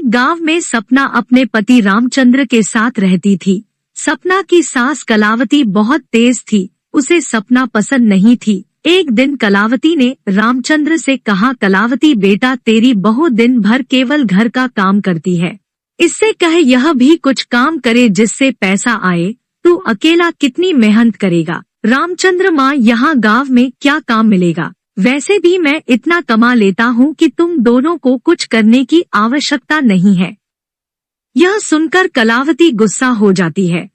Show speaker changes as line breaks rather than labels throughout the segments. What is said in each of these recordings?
गांव में सपना अपने पति रामचंद्र के साथ रहती थी। सपना की सास कलावती बहुत तेज थी, उसे सपना पसंद नहीं थी। एक दिन कलावती ने रामचंद्र से कहा, कलावती बेटा, तेरी बहू दिन भर केवल घर का काम करती है, इससे कह यह भी कुछ काम करे जिससे पैसा आए। तू अकेला कितनी मेहनत करेगा? रामचंद्र, माँ, यहाँ गांव में क्या काम मिलेगा? वैसे भी मैं इतना कमा लेता हूँ कि तुम दोनों को कुछ करने की आवश्यकता नहीं है। यह सुनकर कलावती गुस्सा हो जाती है।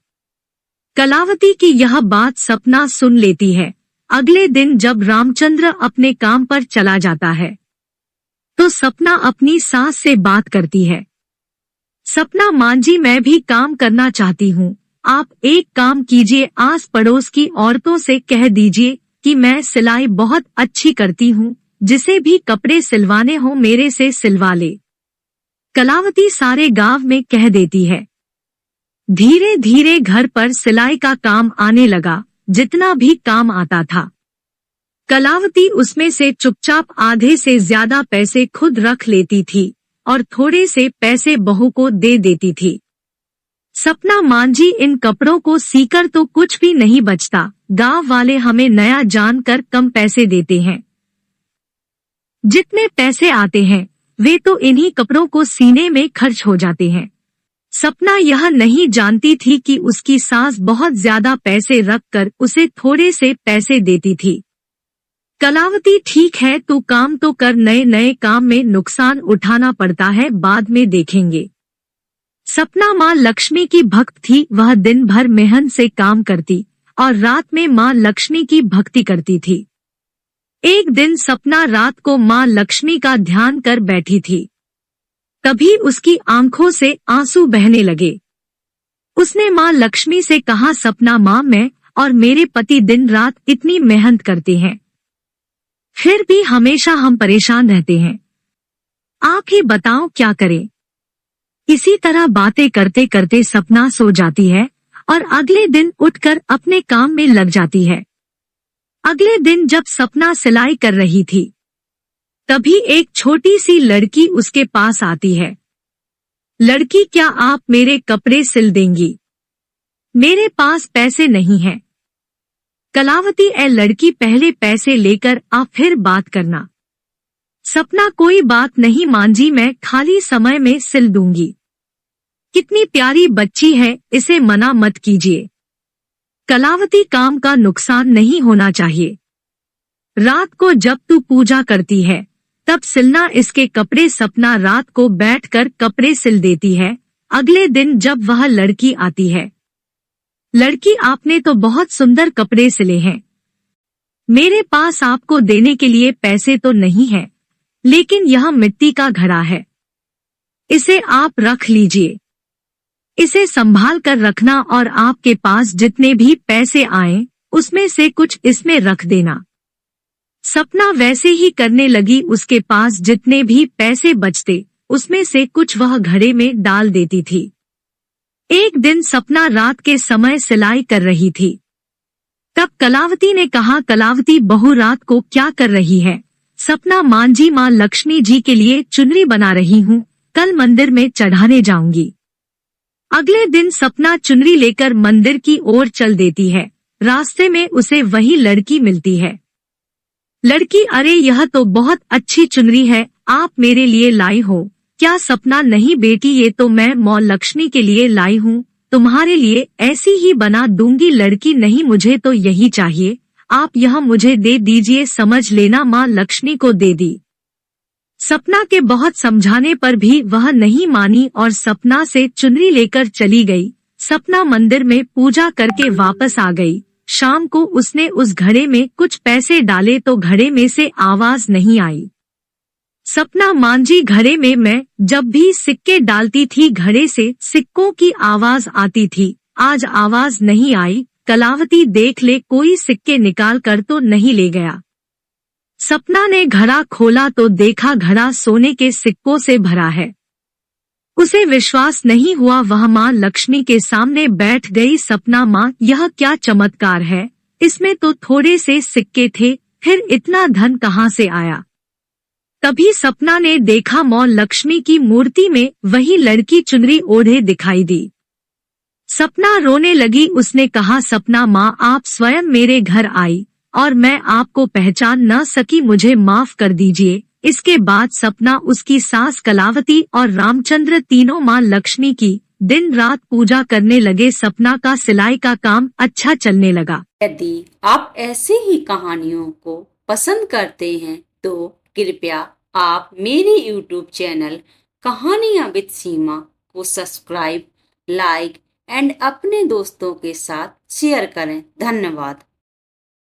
कलावती की यह बात सपना सुन लेती है। अगले दिन जब रामचंद्र अपने काम पर चला जाता है तो सपना अपनी सास से बात करती है। सपना, माँ जी, मैं भी काम करना चाहती हूँ। आप एक काम कीजिए, आस पड़ोस की औरतों से कह दीजिए कि मैं सिलाई बहुत अच्छी करती हूँ, जिसे भी कपड़े सिलवाने हो मेरे से सिलवा ले। कलावती सारे गांव में कह देती है। धीरे धीरे घर पर सिलाई का काम आने लगा। जितना भी काम आता था कलावती उसमें से चुपचाप आधे से ज्यादा पैसे खुद रख लेती थी और थोड़े से पैसे बहू को दे देती थी। सपना, माँ जी, इन कपड़ों को सीकर तो कुछ भी नहीं बचता। गांव वाले हमें नया जानकर कम पैसे देते हैं। जितने पैसे आते हैं वे तो इन्हीं कपड़ों को सीने में खर्च हो जाते हैं। सपना यह नहीं जानती थी कि उसकी सास बहुत ज्यादा पैसे रखकर उसे थोड़े से पैसे देती थी। कलावती, ठीक है, तू काम तो कर, नए नए काम में नुकसान उठाना पड़ता है, बाद में देखेंगे। सपना माँ लक्ष्मी की भक्त थी। वह दिन भर मेहनत से काम करती और रात में माँ लक्ष्मी की भक्ति करती थी। एक दिन सपना रात को माँ लक्ष्मी का ध्यान कर बैठी थी। तभी उसकी आंखों से आंसू बहने लगे। उसने माँ लक्ष्मी से कहा, सपना माँ, मैं और मेरे पति दिन रात इतनी मेहनत करते हैं, फिर भी हमेशा हम परेशान रहते हैं। आप ही बताओ क्या करें? इसी तरह बातें करते करते सपना सो जाती है और अगले दिन उठकर अपने काम में लग जाती है। अगले दिन जब सपना सिलाई कर रही थी तभी एक छोटी सी लड़की उसके पास आती है। लड़की, क्या आप मेरे कपड़े सिल देंगी? मेरे पास पैसे नहीं हैं। कलावती, ए लड़की, पहले पैसे लेकर आप फिर बात करना। सपना, कोई बात नहीं माँ जी, मैं खाली समय में सिल दूंगी। कितनी प्यारी बच्ची है, इसे मना मत कीजिए। कलावती, काम का नुकसान नहीं होना चाहिए। रात को जब तू पूजा करती है तब सिलना इसके कपड़े। सपना रात को बैठकर कपड़े सिल देती है। अगले दिन जब वह लड़की आती है, लड़की, आपने तो बहुत सुंदर कपड़े सिले हैं। मेरे पास आपको देने के लिए पैसे तो नहीं है, लेकिन यह मिट्टी का घड़ा है, इसे आप रख लीजिए। इसे संभाल कर रखना और आपके पास जितने भी पैसे आए उसमें से कुछ इसमें रख देना। सपना वैसे ही करने लगी। उसके पास जितने भी पैसे बचते उसमें से कुछ वह घड़े में डाल देती थी। एक दिन सपना रात के समय सिलाई कर रही थी। तब कलावती ने कहा, कलावती बहू, रात को क्या कर रही है? सपना, माँ जी, माँ लक्ष्मी जी के लिए चुनरी बना रही हूँ, कल मंदिर में चढ़ाने जाऊंगी। अगले दिन सपना चुनरी लेकर मंदिर की ओर चल देती है। रास्ते में उसे वही लड़की मिलती है। लड़की, अरे यह तो बहुत अच्छी चुनरी है, आप मेरे लिए लाई हो क्या? सपना, नहीं बेटी, ये तो मैं माँ लक्ष्मी के लिए लाई हूँ, तुम्हारे लिए ऐसी ही बना दूंगी। लड़की, नहीं, मुझे तो यही चाहिए, आप यह मुझे दे दीजिए, समझ लेना। माँ लक्ष्मी को दे दी। सपना के बहुत समझाने पर भी वह नहीं मानी और सपना से चुनरी लेकर चली गई। सपना मंदिर में पूजा करके वापस आ गई। शाम को उसने उस घड़े में कुछ पैसे डाले तो घड़े में से आवाज नहीं आई। सपना, माँ जी, घड़े में मैं जब भी सिक्के डालती थी घड़े से सिक्कों की आवाज आती थी, आज आवाज नहीं आई। कलावती, देख ले, कोई सिक्के निकाल कर तो नहीं ले गया। सपना ने घड़ा खोला तो देखा घड़ा सोने के सिक्कों से भरा है। उसे विश्वास नहीं हुआ। वह माँ लक्ष्मी के सामने बैठ गई। सपना, माँ, यह क्या चमत्कार है, इसमें तो थोड़े से सिक्के थे, फिर इतना धन कहाँ से आया? तभी सपना ने देखा माँ लक्ष्मी की मूर्ति में वही लड़की चुनरी ओढ़े दिखाई दी। सपना रोने लगी। उसने कहा, सपना माँ, आप स्वयं मेरे घर आई और मैं आपको पहचान न सकी, मुझे माफ कर दीजिए। इसके बाद सपना, उसकी सास कलावती और रामचंद्र तीनों माँ लक्ष्मी की दिन रात पूजा करने लगे। सपना का सिलाई का काम अच्छा चलने लगा।
यदि आप ऐसे ही कहानियों को पसंद करते हैं तो कृपया आप मेरे YouTube चैनल कहानियां विद सीमा को सब्सक्राइब, लाइक एंड अपने दोस्तों के साथ शेयर करें। धन्यवाद।